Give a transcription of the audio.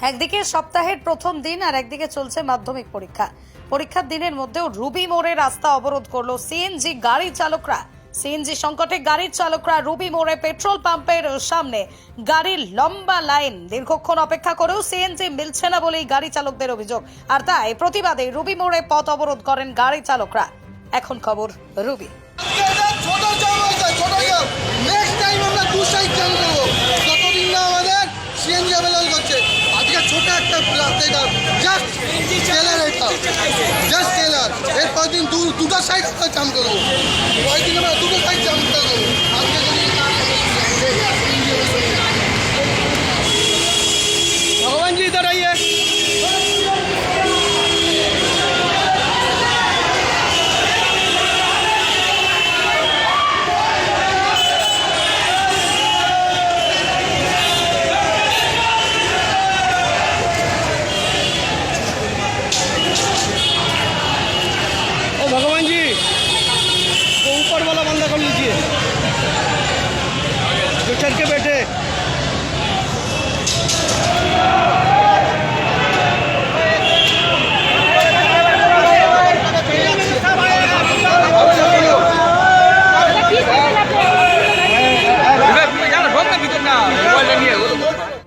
একদিকে সপ্তাহের প্রথম দিন আর একদিকে চলছে মাধ্যমিক পরীক্ষা। পরীক্ষার দিনের মধ্যেও রুবি মোড়ে রাস্তা অবরোধ করলো সিএনজি গাড়ি চালকরা। সিএনজি সংকটে গাড়ির চালকরা রুবি মোড়ে পেট্রোল পাম্পের সামনে গাড়ির লম্বা লাইন, দীর্ঘক্ষণ অপেক্ষা করেও সিএনজি মিলছে না বলেই গাড়ি চালকদের অভিযোগ। আর তাই প্রতিবাদে রুবি মোড়ে পথ অবরোধ করেন গাড়ি চালকরা। এখন খবর রুবি। ছোট একটা রাস্তা, জাস্ট টেলার, এটা জাস্ট টেলার। এরপর দিন দুটো সাইড জাম করবো, ওই দিন আমরা দুটো সাইড জাম করবো। আজকে भगवान जी इधर आइए। ओ भगवान जी, वो ऊपर वाला बंदा कर लीजिए जो चढ़ के बैठे।